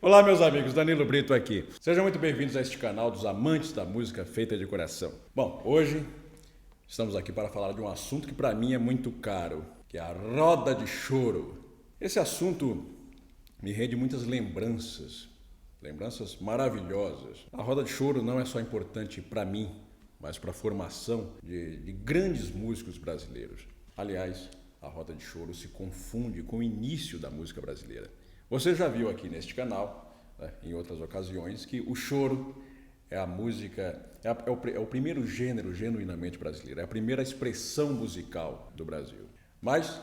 Olá, meus amigos, Danilo Brito aqui. Sejam muito bem-vindos a este canal dos amantes da música feita de coração. Bom, hoje estamos aqui para falar de um assunto que para mim é muito caro, que é a roda de choro. Esse assunto me rende muitas lembranças maravilhosas. A roda de choro não é só importante para mim, mas para a formação de grandes músicos brasileiros. Aliás, a roda de choro se confunde com o início da música brasileira. Você já viu aqui neste canal, em outras ocasiões, que o choro é a música, é o primeiro gênero genuinamente brasileiro, é a primeira expressão musical do Brasil. Mas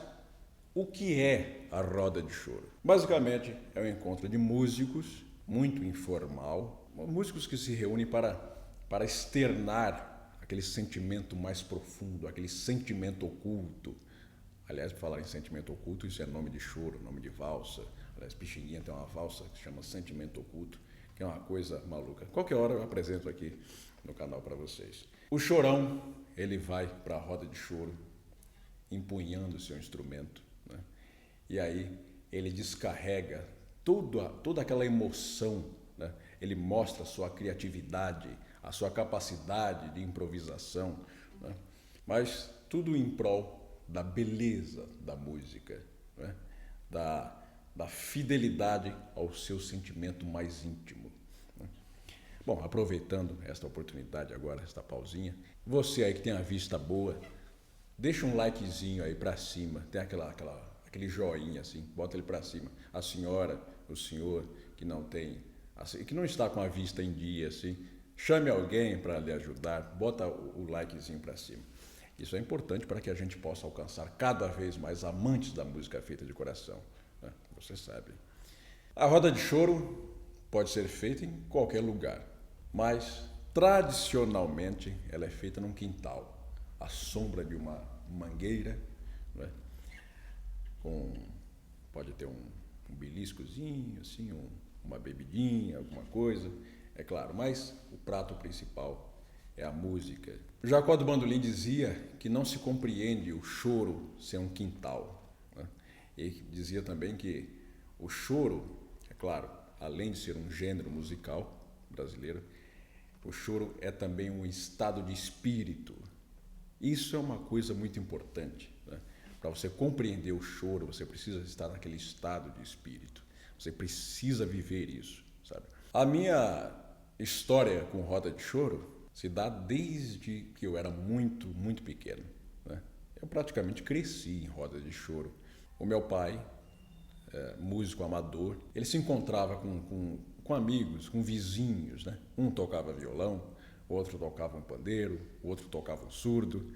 o que é a roda de choro? Basicamente, é um encontro de músicos, muito informal, músicos que se reúnem para externar aquele sentimento mais profundo, aquele sentimento oculto. Aliás, por falar em sentimento oculto, isso é nome de choro, nome de valsa. Aliás, Pixinguinha tem uma valsa que se chama Sentimento Oculto, que é uma coisa maluca. Qualquer hora eu apresento aqui no canal para vocês. O chorão, ele vai para a roda de choro, empunhando o seu instrumento, né? E aí ele descarrega toda aquela emoção, né? Ele mostra a sua criatividade, a sua capacidade de improvisação, né? Mas tudo em prol da beleza da música, né? da fidelidade ao seu sentimento mais íntimo. Né? Bom, aproveitando esta oportunidade agora, esta pausinha, você aí que tem a vista boa, deixa um likezinho aí para cima, tem aquele joinha assim, bota ele para cima. A senhora, o senhor que não tem, assim, que não está com a vista em dia assim, chame alguém para lhe ajudar, bota o likezinho para cima. Isso é importante para que a gente possa alcançar cada vez mais amantes da música feita de coração, né? Você sabe. A roda de choro pode ser feita em qualquer lugar, mas tradicionalmente ela é feita num quintal, à sombra de uma mangueira, né? Pode ter um beliscozinho, assim, uma bebidinha, alguma coisa, é claro, mas o prato principal é a música. Jacó do Bandolim dizia que não se compreende o choro sem um quintal, né? E dizia também que o choro, é claro, além de ser um gênero musical brasileiro, o choro é também um estado de espírito. Isso é uma coisa muito importante, né? Para você compreender o choro, você precisa estar naquele estado de espírito. Você precisa viver isso, sabe? A minha história com roda de choro se dá desde que eu era muito, muito pequeno, né? Eu praticamente cresci em roda de choro. O meu pai, músico amador, ele se encontrava com amigos, com vizinhos, né? Um tocava violão, outro tocava um pandeiro, outro tocava um surdo,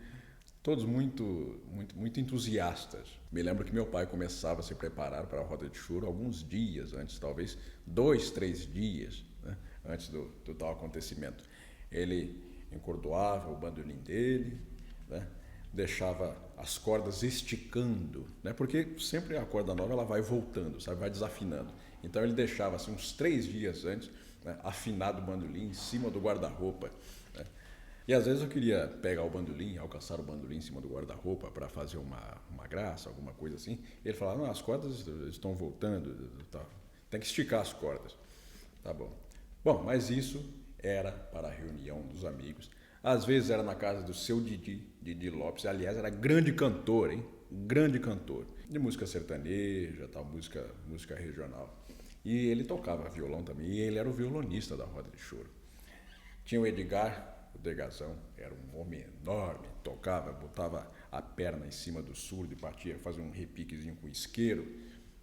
todos muito, muito, muito entusiastas. Me lembro que meu pai começava a se preparar para a roda de choro alguns dias antes, talvez 2, 3 dias, né? Antes do tal acontecimento. Ele encordoava o bandolim dele, né? Deixava as cordas esticando, né? Porque sempre a corda nova ela vai voltando, sabe? Vai desafinando. Então ele deixava assim, uns 3 dias antes, né? Afinado o bandolim em cima do guarda-roupa, né? E às vezes eu queria pegar o bandolim, alcançar o bandolim em cima do guarda-roupa para fazer uma graça, alguma coisa assim. E ele falava, não, as cordas estão voltando, tá. Tem que esticar as cordas. Tá bom. Bom, mas isso era para a reunião dos amigos. Às vezes era na casa do seu Didi Lopes. Aliás, era grande cantor, hein? Grande cantor. De música sertaneja, tal, música regional. E ele tocava violão também. E ele era o violonista da roda de choro. Tinha o Edgar, o Degazão, era um homem enorme. Tocava, botava a perna em cima do surdo e partia, fazia um repiquezinho com isqueiro,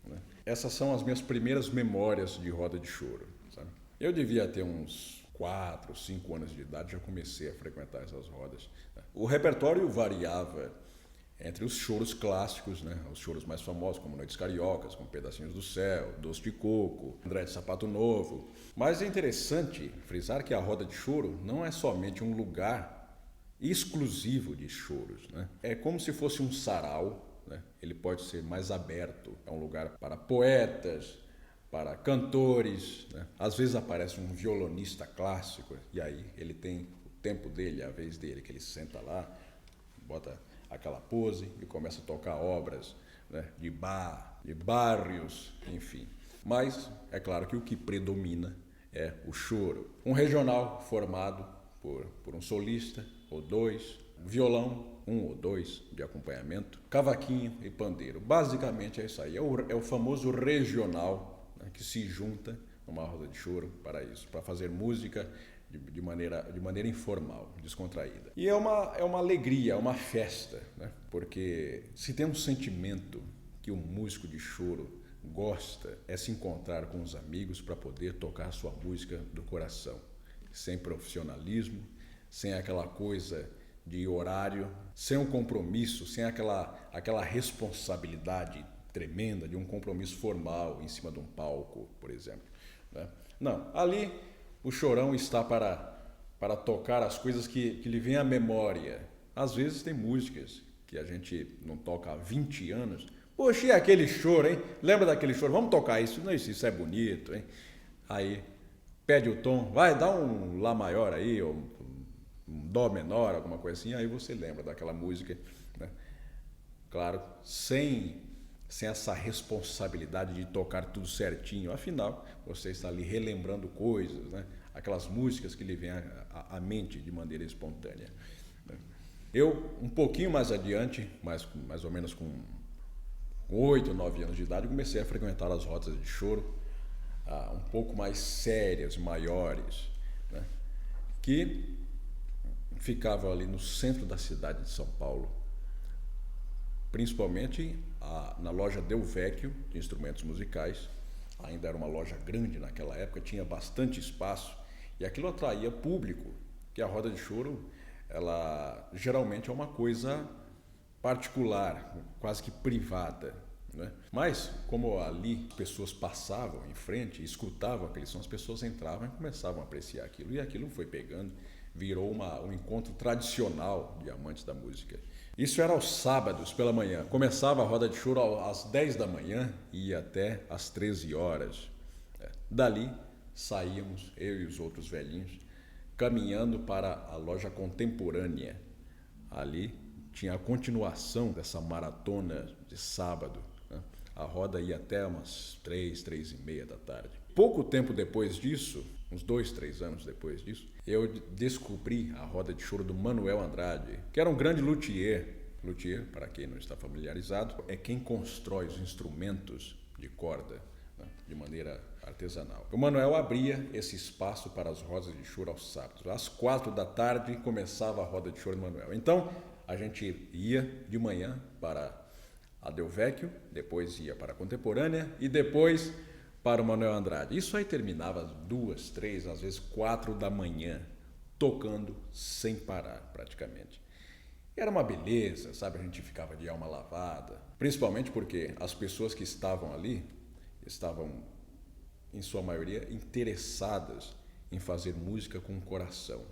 né? Essas são as minhas primeiras memórias de roda de choro, sabe? Eu devia ter uns 4, 5 anos de idade, já comecei a frequentar essas rodas. O repertório variava entre os choros clássicos, né? Os choros mais famosos, como Noites Cariocas, como Pedacinhos do Céu, Doce de Coco, André de Sapato Novo. Mas é interessante frisar que a roda de choro não é somente um lugar exclusivo de choros, né? É como se fosse um sarau, né? Ele pode ser mais aberto, é um lugar para poetas, para cantores, né? Às vezes aparece um violonista clássico e aí ele tem o tempo dele, a vez dele, que ele senta lá, bota aquela pose e começa a tocar obras, né? De Bach, de Barrios, enfim. Mas é claro que o que predomina é o choro. Um regional formado por um solista ou dois, violão, um ou dois de acompanhamento, cavaquinho e pandeiro. Basicamente é isso aí, é o famoso regional, né, que se junta numa roda de choro para isso, para fazer música de maneira informal, descontraída. E é uma alegria, é uma festa, né? Porque se tem um sentimento que um músico de choro gosta, é se encontrar com os amigos para poder tocar sua música do coração, sem profissionalismo, sem aquela coisa de horário, sem um compromisso, sem aquela responsabilidade tremenda de um compromisso formal em cima de um palco, por exemplo, né? Não, ali o chorão está para tocar as coisas que lhe vêm à memória. Às vezes tem músicas que a gente não toca há 20 anos. Poxa, e aquele choro, hein? Lembra daquele choro? Vamos tocar isso. Não, isso é bonito, hein? Aí pede o tom, vai, dá um Lá maior aí, ou um Dó menor, alguma coisa assim, aí você lembra daquela música, né? Claro, sem essa responsabilidade de tocar tudo certinho. Afinal, você está ali relembrando coisas, né? Aquelas músicas que lhe vêm à mente de maneira espontânea. Eu, um pouquinho mais adiante, mais ou menos com 8, 9 anos de idade, comecei a frequentar as rodas de choro um pouco mais sérias, maiores, né? Que ficavam ali no centro da cidade de São Paulo, principalmente na loja Del Vecchio de instrumentos musicais. Ainda era uma loja grande naquela época, tinha bastante espaço e aquilo atraía público, que a roda de choro, ela geralmente é uma coisa particular, quase que privada, né? Mas, como ali pessoas passavam em frente, escutavam aquele som, as pessoas entravam e começavam a apreciar aquilo, e aquilo foi pegando, virou um encontro tradicional de amantes da música. Isso era aos sábados pela manhã. Começava a roda de choro às 10 da manhã e ia até às 13 horas. Dali saíamos, eu e os outros velhinhos, caminhando para a loja contemporânea. Ali tinha a continuação dessa maratona de sábado, né? A roda ia até umas 3h30 da tarde. Pouco tempo depois disso, uns 2, 3 anos depois disso, eu descobri a roda de choro do Manuel Andrade, que era um grande luthier. Luthier, para quem não está familiarizado, é quem constrói os instrumentos de corda, né, de maneira artesanal. O Manuel abria esse espaço para as rodas de choro aos sábados. Às 4 da tarde começava a roda de choro do Manuel. Então, a gente ia de manhã para a Del Vecchio, depois ia para a Contemporânea e depois para o Manuel Andrade. Isso aí terminava às 2, 3, às vezes 4 da manhã, tocando sem parar praticamente. Era uma beleza, sabe? A gente ficava de alma lavada, principalmente porque as pessoas que estavam ali estavam, em sua maioria, interessadas em fazer música com o coração.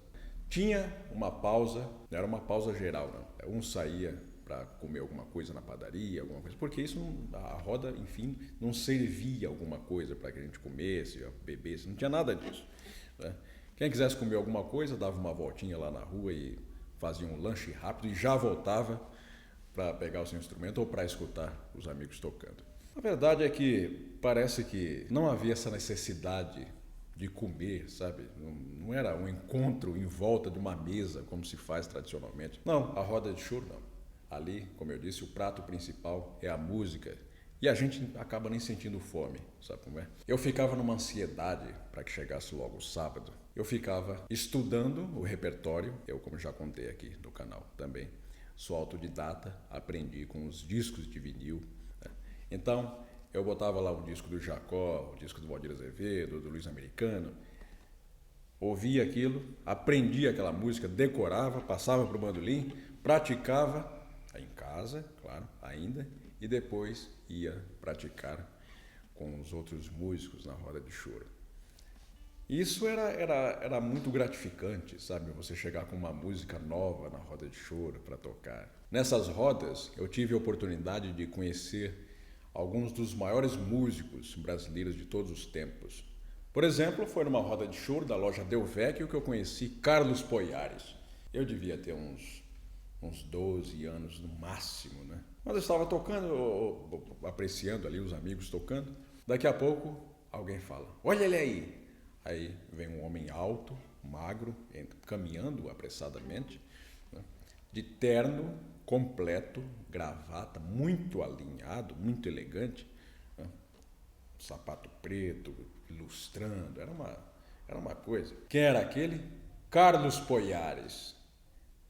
Tinha uma pausa, não era uma pausa geral, não. Um saía para comer alguma coisa na padaria, alguma coisa, porque isso a roda, enfim, não servia alguma coisa para que a gente comesse, bebesse, não tinha nada disso, né? Quem quisesse comer alguma coisa dava uma voltinha lá na rua e fazia um lanche rápido e já voltava para pegar o seu instrumento ou para escutar os amigos tocando. A verdade é que parece que não havia essa necessidade de comer, sabe? Não era um encontro em volta de uma mesa como se faz tradicionalmente. Não, a roda de choro não. Ali, como eu disse, o prato principal é a música e a gente acaba nem sentindo fome, sabe como é? Eu ficava numa ansiedade para que chegasse logo o sábado. Eu ficava estudando o repertório, eu, como já contei aqui no canal também, sou autodidata, aprendi com os discos de vinil, né? Então, eu botava lá o disco do Jacó, o disco do Valdir Azevedo, do Luiz Americano, ouvia aquilo, aprendia aquela música, decorava, passava para o bandolim, praticava em casa, claro, ainda, e depois ia praticar com os outros músicos na roda de choro. Isso era muito gratificante, sabe? Você chegar com uma música nova na roda de choro para tocar. Nessas rodas, eu tive a oportunidade de conhecer alguns dos maiores músicos brasileiros de todos os tempos. Por exemplo, foi numa roda de choro da loja Del Vecchio que eu conheci Carlos Poiares. Eu devia ter uns 12 anos no máximo, né? Mas eu estava tocando, apreciando ali os amigos tocando. Daqui a pouco alguém fala, olha ele aí. Aí vem um homem alto, magro, caminhando apressadamente, né, de terno completo, gravata, muito alinhado, muito elegante, né, sapato preto, ilustrando, era uma coisa. Quem era aquele? Carlos Poiares,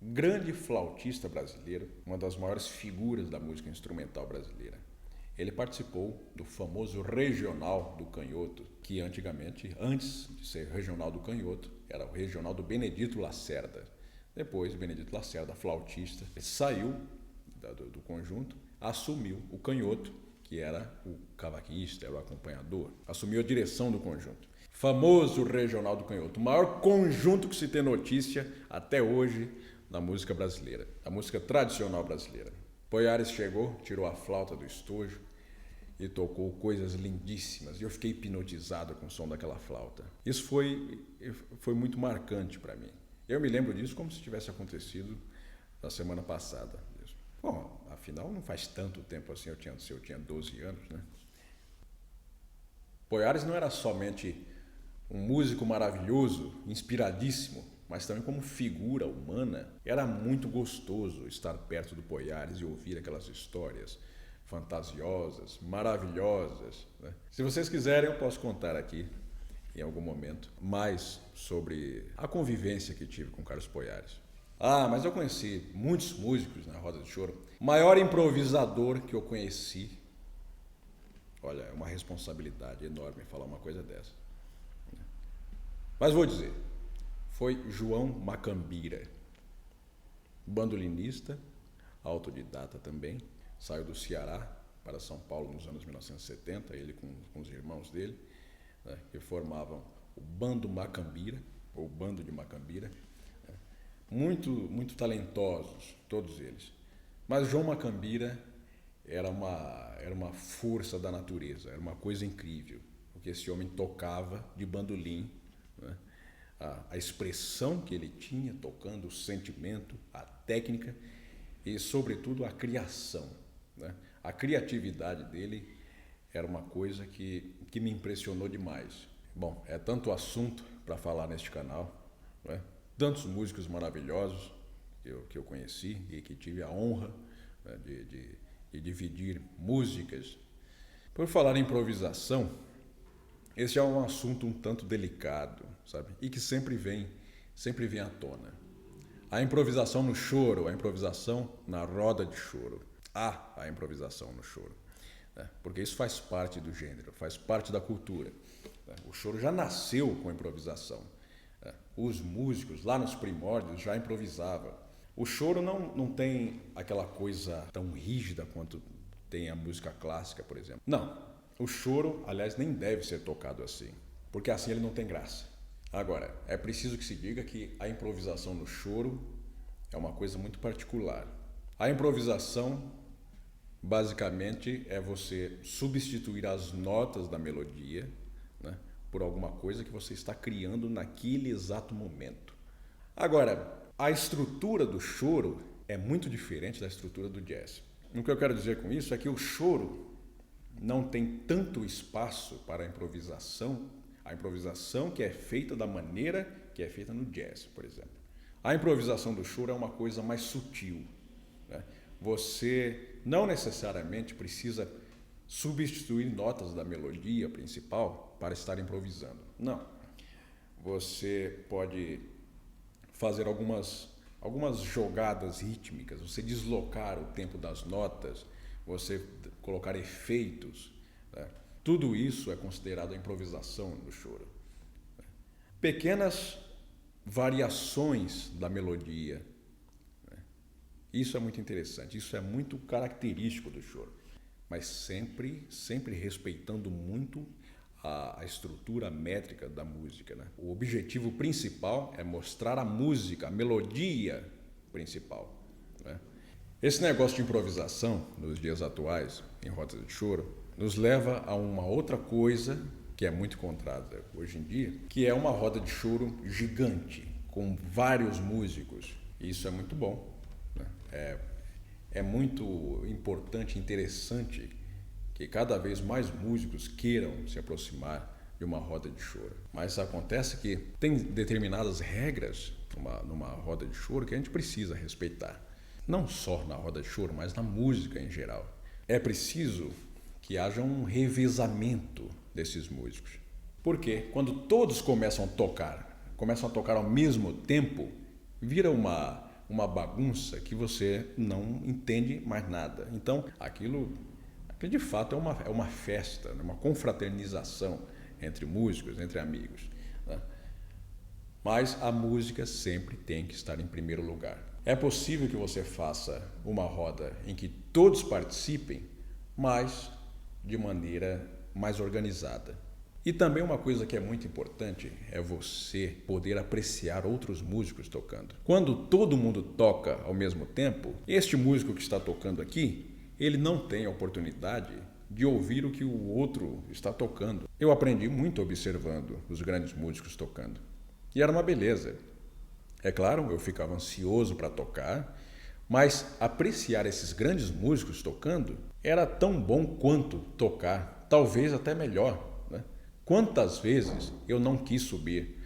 grande flautista brasileiro, uma das maiores figuras da música instrumental brasileira. Ele participou do famoso Regional do Canhoto, que antigamente, antes de ser Regional do Canhoto, era o Regional do Benedito Lacerda. Depois, o Benedito Lacerda, flautista, saiu do conjunto, assumiu o Canhoto, que era o cavaquista, era o acompanhador, assumiu a direção do conjunto. Famoso Regional do Canhoto, o maior conjunto que se tem notícia até hoje na música brasileira, a música tradicional brasileira. Poiares chegou, tirou a flauta do estojo e tocou coisas lindíssimas. E eu fiquei hipnotizado com o som daquela flauta. Isso foi muito marcante para mim. Eu me lembro disso como se tivesse acontecido na semana passada. Bom, afinal não faz tanto tempo assim, eu tinha 12 anos, né? Poiares não era somente um músico maravilhoso, inspiradíssimo, mas também como figura humana. Era muito gostoso estar perto do Poiares e ouvir aquelas histórias fantasiosas, maravilhosas, né? Se vocês quiserem, eu posso contar aqui, em algum momento, mais sobre a convivência que tive com Carlos Poiares. Ah, mas eu conheci muitos músicos na roda de choro. O maior improvisador que eu conheci, olha, é uma responsabilidade enorme falar uma coisa dessa. Mas vou dizer, foi João Macambira, bandolinista, autodidata também, saiu do Ceará para São Paulo nos anos 1970, ele com os irmãos dele, né, que formavam o Bando Macambira, ou Bando de Macambira, né, muito talentosos, todos eles. Mas João Macambira era uma força da natureza, era uma coisa incrível, porque esse homem tocava de bandolim, né, a expressão que ele tinha tocando, o sentimento, a técnica e, sobretudo, a criação, né? A criatividade dele era uma coisa que me impressionou demais. Bom, é tanto assunto para falar neste canal, né? Tantos músicos maravilhosos que eu conheci e que tive a honra, né, de dividir músicas. Por falar em improvisação, esse é um assunto um tanto delicado, sabe? E que sempre vem à tona. A improvisação no choro, a improvisação na roda de choro. Há a improvisação no choro, né? Porque isso faz parte do gênero, faz parte da cultura, né? O choro já nasceu com improvisação, né? Os músicos, lá nos primórdios, já improvisavam. O choro não tem aquela coisa tão rígida quanto tem a música clássica, por exemplo. Não. O choro, aliás, nem deve ser tocado assim, porque assim ele não tem graça. Agora, é preciso que se diga que a improvisação no choro é uma coisa muito particular. A improvisação, basicamente, é você substituir as notas da melodia, né, por alguma coisa que você está criando naquele exato momento. Agora, a estrutura do choro é muito diferente da estrutura do jazz. O que eu quero dizer com isso é que o choro não tem tanto espaço para a improvisação que é feita da maneira que é feita no jazz, por exemplo. A improvisação do choro é uma coisa mais sutil, né? Você não necessariamente precisa substituir notas da melodia principal para estar improvisando. Não. Você pode fazer algumas jogadas rítmicas, você deslocar o tempo das notas, você colocar efeitos, né? Tudo isso é considerado a improvisação no choro. Pequenas variações da melodia, né? Isso é muito interessante, isso é muito característico do choro, mas sempre respeitando muito a estrutura métrica da música, né? O objetivo principal é mostrar a música, a melodia principal, né? Esse negócio de improvisação, nos dias atuais, em rodas de choro, nos leva a uma outra coisa que é muito encontrada hoje em dia, que é uma roda de choro gigante, com vários músicos. E isso é muito bom, né? É muito importante e interessante que cada vez mais músicos queiram se aproximar de uma roda de choro. Mas acontece que tem determinadas regras numa roda de choro que a gente precisa respeitar. Não só na roda de choro, mas na música em geral. É preciso que haja um revezamento desses músicos. Porque quando todos começam a tocar ao mesmo tempo, vira uma bagunça que você não entende mais nada. Então, aquilo de fato é uma festa, uma confraternização entre músicos, entre amigos, né? Mas a música sempre tem que estar em primeiro lugar. É possível que você faça uma roda em que todos participem, mas de maneira mais organizada. E também uma coisa que é muito importante é você poder apreciar outros músicos tocando. Quando todo mundo toca ao mesmo tempo, este músico que está tocando aqui, ele não tem a oportunidade de ouvir o que o outro está tocando. Eu aprendi muito observando os grandes músicos tocando. E era uma beleza. É claro, eu ficava ansioso para tocar, mas apreciar esses grandes músicos tocando era tão bom quanto tocar, talvez até melhor, né? Quantas vezes eu não quis subir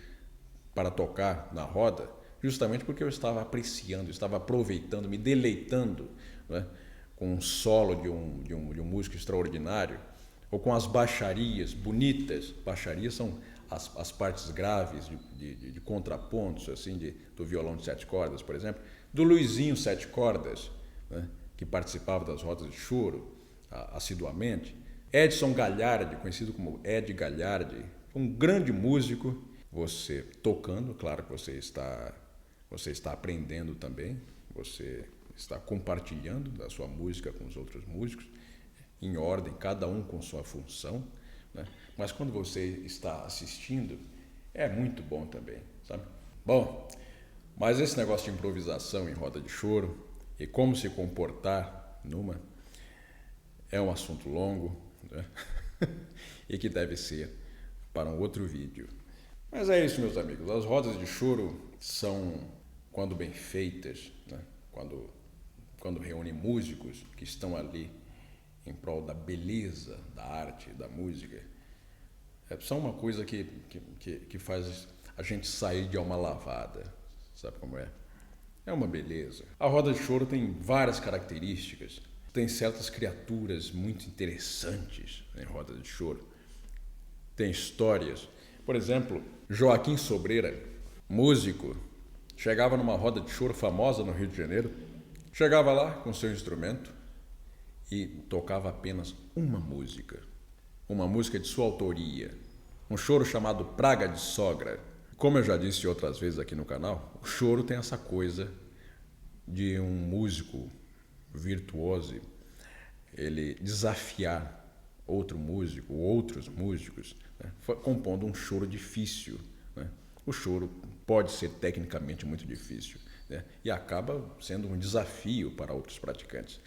para tocar na roda, justamente porque eu estava apreciando, estava aproveitando, me deleitando, né, com um solo de um músico extraordinário, ou com as baixarias bonitas. Baixarias são as partes graves de contrapontos, assim, do violão de 7 cordas, por exemplo, do Luizinho 7 cordas, né, que participava das rodas de choro assiduamente. Edson Galhardi, conhecido como Ed Galhardi, um grande músico. Você tocando, claro que você está aprendendo também, você está compartilhando da sua música com os outros músicos, em ordem, cada um com sua função, né? Mas quando você está assistindo, é muito bom também, sabe? Bom, mas esse negócio de improvisação em roda de choro e como se comportar numa é um assunto longo, né? E que deve ser para um outro vídeo. Mas é isso, meus amigos. As rodas de choro são, quando bem feitas, né? Quando reúnem músicos que estão ali em prol da beleza, da arte, da música, são uma coisa que faz a gente sair de alma lavada. Sabe como é? É uma beleza. A roda de choro tem várias características. Tem certas criaturas muito interessantes em roda de choro. Tem histórias. Por exemplo, Joaquim Sobreira, músico, chegava numa roda de choro famosa no Rio de Janeiro, chegava lá com seu instrumento e tocava apenas uma música de sua autoria, um choro chamado Praga de Sogra. Como eu já disse outras vezes aqui no canal, o choro tem essa coisa de um músico virtuoso, ele desafiar outro músico, outros músicos, né, compondo um choro difícil, né? O choro pode ser tecnicamente muito difícil, né, e acaba sendo um desafio para outros praticantes.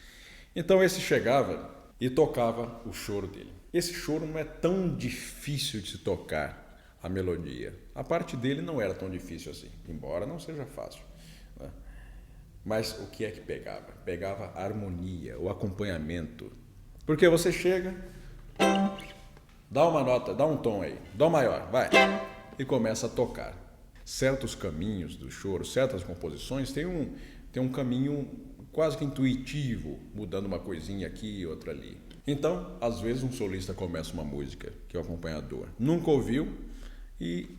Então esse chegava e tocava o choro dele. Esse choro não é tão difícil de se tocar a melodia. A parte dele não era tão difícil assim, embora não seja fácil, né? Mas o que é que pegava? Pegava a harmonia, o acompanhamento. Porque você chega, dá uma nota, dá um tom aí, dó maior, vai, e começa a tocar. Certos caminhos do choro, certas composições têm um caminho quase que intuitivo, mudando uma coisinha aqui e outra ali. Então, às vezes um solista começa uma música que o acompanhador nunca ouviu e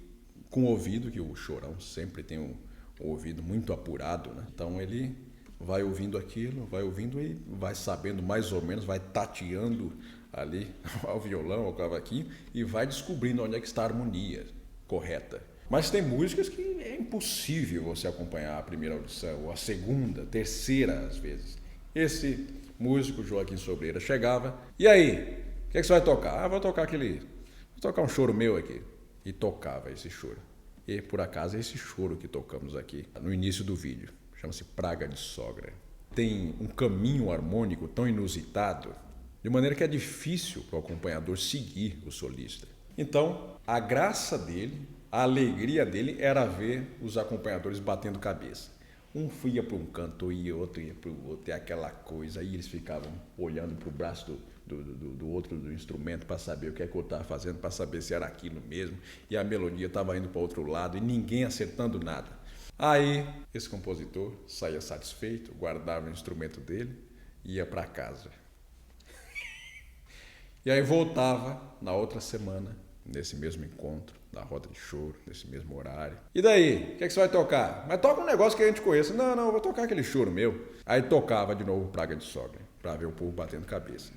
com o ouvido, que o chorão sempre tem um ouvido muito apurado, né? Então ele vai ouvindo aquilo, vai ouvindo e vai sabendo mais ou menos, vai tateando ali ao violão, ao cavaquinho e vai descobrindo onde é que está a harmonia correta. Mas tem músicas que é impossível você acompanhar a primeira audição, ou a segunda, terceira às vezes. Esse músico, Joaquim Sobreira, chegava, e aí, o que é que você vai tocar? Vou tocar um choro meu aqui. E tocava esse choro. E por acaso é esse choro que tocamos aqui no início do vídeo. Chama-se Praga de Sogra. Tem um caminho harmônico tão inusitado, de maneira que é difícil para o acompanhador seguir o solista. Então, a graça dele, a alegria dele era ver os acompanhadores batendo cabeça. Um ia para um canto, outro ia para o outro, e aquela coisa. Aí eles ficavam olhando para o braço do outro do instrumento para saber o que é que eu estava fazendo, para saber se era aquilo mesmo. E a melodia estava indo para outro lado e ninguém acertando nada. Aí esse compositor saía satisfeito, guardava o instrumento dele e ia para casa. E aí voltava na outra semana, nesse mesmo encontro, da roda de choro, nesse mesmo horário. E daí? O que é que você vai tocar? Mas toca um negócio que a gente conheça. Não, eu vou tocar aquele choro meu. Aí tocava de novo Praga de Sogra, para ver o povo batendo cabeça.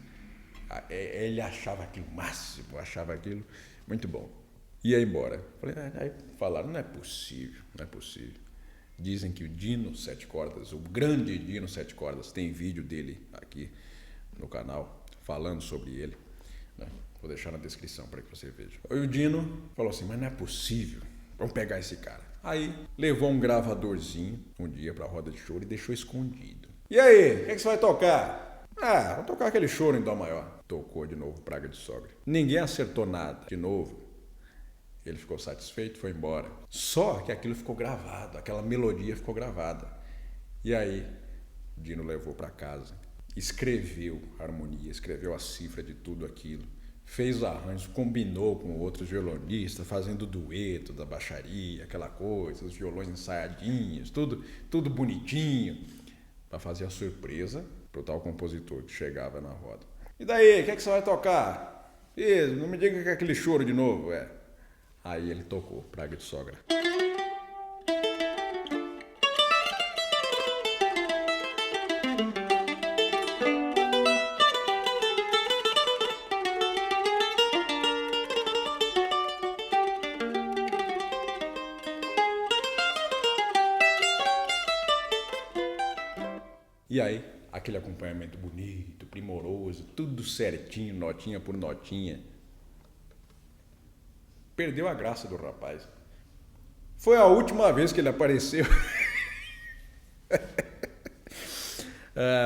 Ele achava aquilo máximo, achava aquilo muito bom. Ia embora. Aí falaram, não é possível. Dizem que o Dino Sete Cordas, o grande Dino Sete Cordas, tem vídeo dele aqui no canal, falando sobre ele. Vou deixar na descrição para que você veja. Aí o Dino falou assim, mas não é possível, vamos pegar esse cara. Aí levou um gravadorzinho um dia para a roda de choro e deixou escondido. E aí, o que você vai tocar? Vou tocar aquele choro em dó maior. Tocou de novo Praga de Sogra. Ninguém acertou nada. De novo, ele ficou satisfeito, foi embora. Só que aquilo ficou gravado, aquela melodia ficou gravada. E aí, Dino levou para casa, escreveu a harmonia, escreveu a cifra de tudo aquilo, fez arranjos, combinou com outros violonistas, fazendo dueto da baixaria, aquela coisa, os violões ensaiadinhos, tudo bonitinho, para fazer a surpresa para o tal compositor que chegava na roda. E daí, o que é que você vai tocar? Não me diga que é aquele choro de novo, Aí ele tocou Praga de Sogra. E aí, aquele acompanhamento bonito, primoroso, tudo certinho, notinha por notinha. Perdeu a graça do rapaz. Foi a última vez que ele apareceu.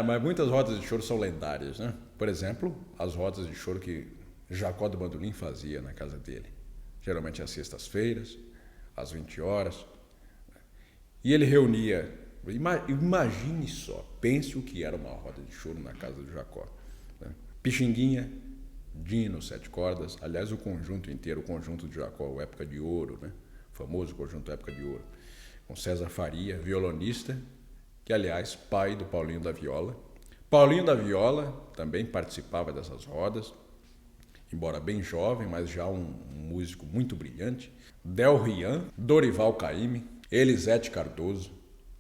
Mas muitas rodas de choro são lendárias, né? Por exemplo, as rodas de choro que Jacó do Bandolim fazia na casa dele. Geralmente às sextas-feiras, às 20 horas. E ele reunia, imagine só, pense o que era uma roda de choro na casa do Jacó. Né? Pixinguinha, Dino, Sete Cordas, aliás o conjunto inteiro, o conjunto de Jacó, o Época de Ouro, né? O famoso conjunto Época de Ouro, com César Faria, violonista, que aliás, pai do Paulinho da Viola. Paulinho da Viola também participava dessas rodas, embora bem jovem, mas já um músico muito brilhante. Del Rian, Dorival Caymmi, Elisete Cardoso,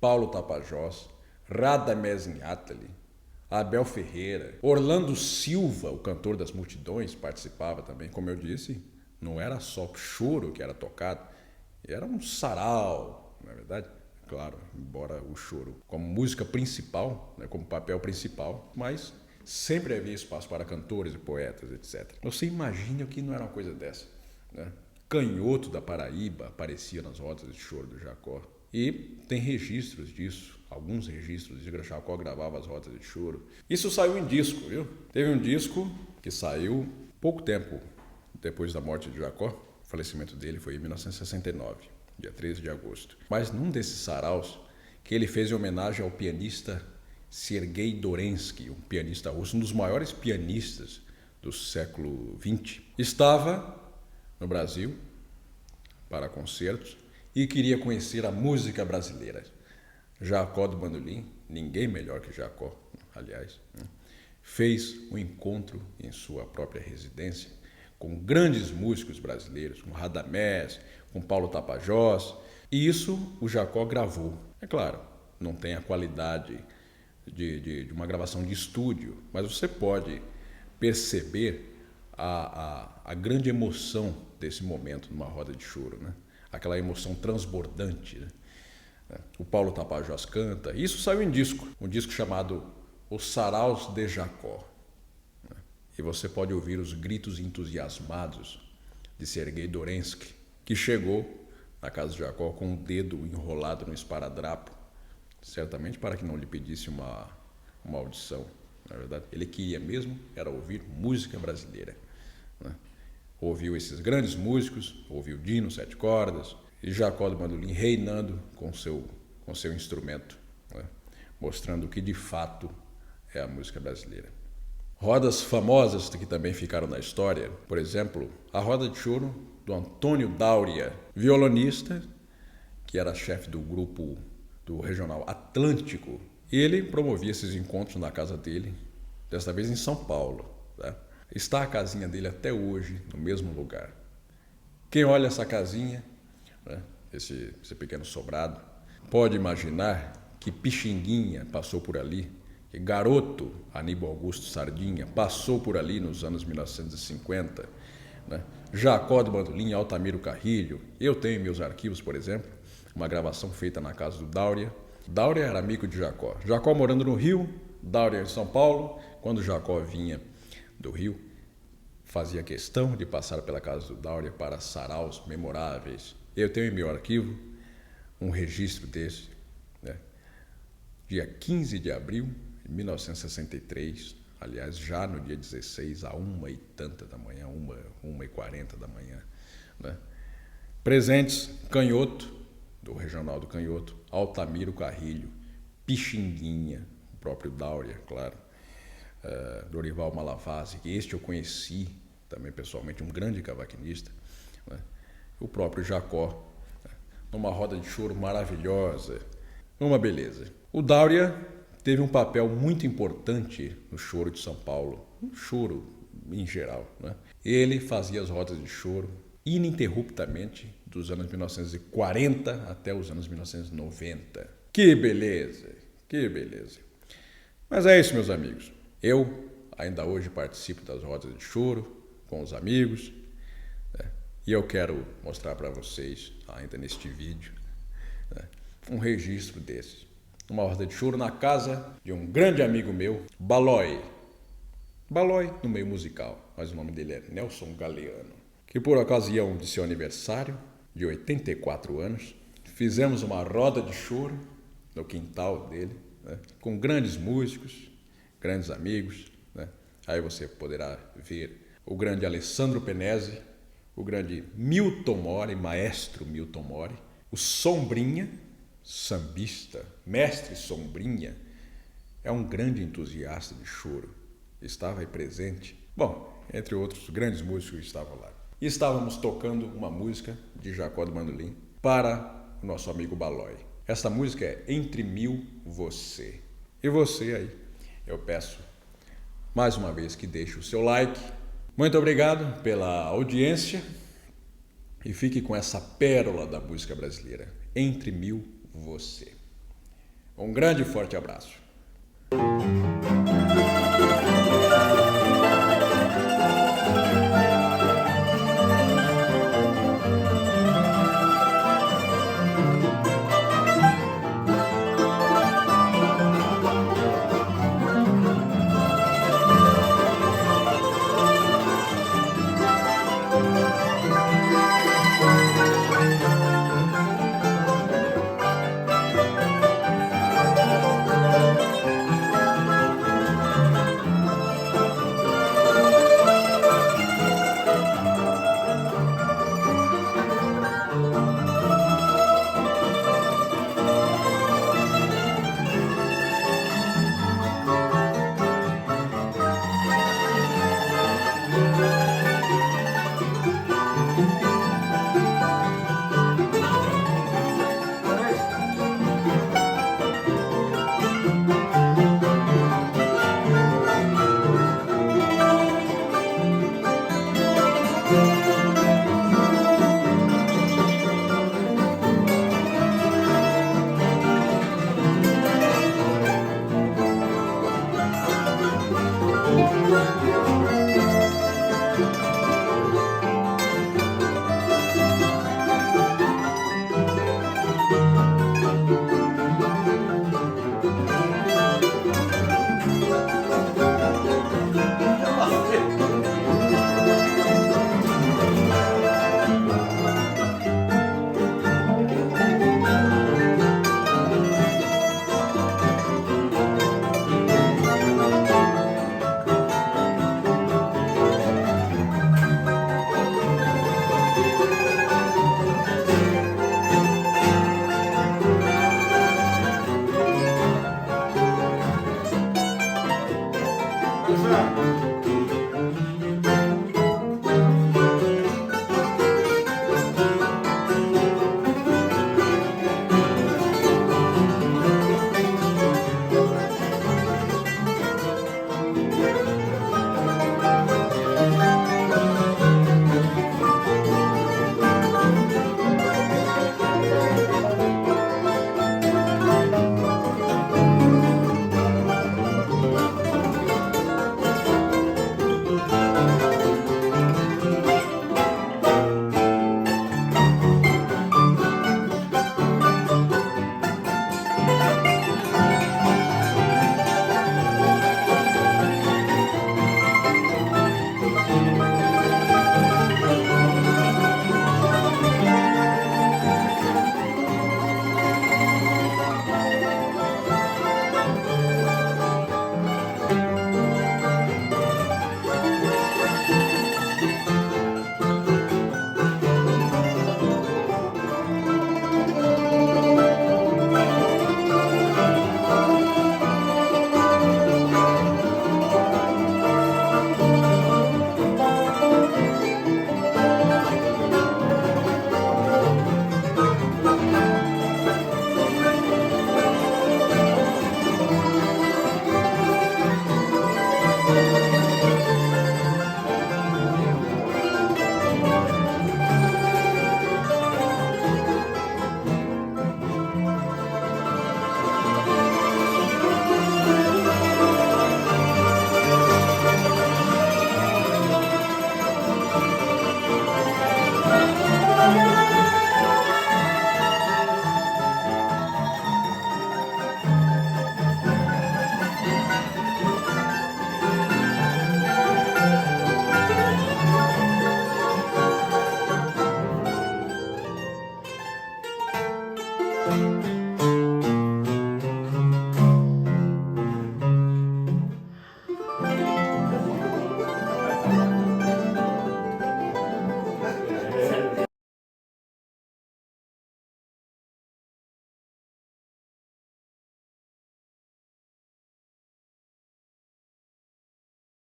Paulo Tapajós, Radamés Inátali, Abel Ferreira, Orlando Silva, o cantor das multidões, participava também. Como eu disse, não era só choro que era tocado, era um sarau, na verdade. Claro, embora o choro como música principal, né, como papel principal, mas sempre havia espaço para cantores e poetas, etc. Você imagina que não era uma coisa dessa, né? Canhoto da Paraíba aparecia nas rodas de choro do Jacó. E tem registros disso, alguns registros de que o Jacó gravava as rodas de choro. Isso saiu em disco, viu? Teve um disco que saiu pouco tempo depois da morte de Jacó. O falecimento dele foi em 1969, dia 13 de agosto. Mas num desses saraus, que ele fez em homenagem ao pianista Sergei Dorensky, um pianista russo, um dos maiores pianistas do século XX, estava no Brasil para concertos e queria conhecer a música brasileira. Jacó do Bandolim, ninguém melhor que Jacó, aliás, fez um encontro em sua própria residência com grandes músicos brasileiros, com Radamés, com Paulo Tapajós, e isso o Jacó gravou. É claro, não tem a qualidade de uma gravação de estúdio, mas você pode perceber a grande emoção desse momento numa roda de choro, né? Aquela emoção transbordante, né? O Paulo Tapajós canta. Isso saiu em disco, um disco chamado Os Saraus de Jacó. E você pode ouvir os gritos entusiasmados de Sergei Dorensky, que chegou na casa de Jacó com o dedo enrolado no esparadrapo, certamente para que não lhe pedisse uma audição. Na verdade, ele queria mesmo era ouvir música brasileira, né? Ouviu esses grandes músicos, ouviu Dino Sete Cordas e Jacó do Bandolim reinando com seu com seu instrumento, né? Mostrando o que de fato é a música brasileira. Rodas famosas que também ficaram na história, por exemplo, a roda de choro do Antônio Dáurea, violonista, que era chefe do grupo do Regional Atlântico. Ele promovia esses encontros na casa dele, desta vez em São Paulo. Tá? Está a casinha dele até hoje no mesmo lugar. Quem olha essa casinha, né, esse pequeno sobrado, pode imaginar que Pixinguinha passou por ali, que Garoto, Aníbal Augusto Sardinha, passou por ali nos anos 1950, né? Jacó do Bandolim, Altamiro Carrilho. Eu tenho em meus arquivos, por exemplo, uma gravação feita na casa do Dáurea. Dáurea era amigo de Jacó. Jacó morando no Rio, Dáurea em São Paulo. Quando Jacó vinha do Rio, fazia questão de passar pela casa do Dáurea para saraus memoráveis. Eu tenho em meu arquivo um registro desse, né? Dia 15 de abril de 1963, aliás, já no dia 16, a 1h da manhã, 1h40 da manhã, né? Presentes, Canhoto, do Regional do Canhoto, Altamiro Carrilho, Pixinguinha, o próprio Dáurea, claro, Dorival Malavasi, que este eu conheci também pessoalmente, um grande cavaquinista, né? O próprio Jacó, né? Numa roda de choro maravilhosa, uma beleza. O Dáurea teve um papel muito importante no choro de São Paulo, no choro em geral, né? Ele fazia as rodas de choro ininterruptamente dos anos 1940 até os anos 1990. Que beleza, que beleza. Mas é isso, meus amigos. Eu ainda hoje participo das rodas de choro com os amigos, né? E eu quero mostrar para vocês, ainda neste vídeo, né, um registro desses. Uma roda de choro na casa de um grande amigo meu, Balói. Balói no meio musical, mas o nome dele é Nelson Galeano, que por ocasião de seu aniversário, de 84 anos, fizemos uma roda de choro no quintal dele, né, com grandes músicos, grandes amigos, né? Aí você poderá ver o grande Alessandro Penese, o grande Milton Mori, maestro Milton Mori, o Sombrinha, sambista, mestre Sombrinha, é um grande entusiasta de choro, estava aí presente. Bom, entre outros grandes músicos que estavam lá. E estávamos tocando uma música de Jacó do Bandolim para o nosso amigo Balói. Essa música é Entre Mil Você. E você aí, eu peço mais uma vez que deixe o seu like. Muito obrigado pela audiência e fique com essa pérola da música brasileira, Entre Mil Você. Um grande e forte abraço.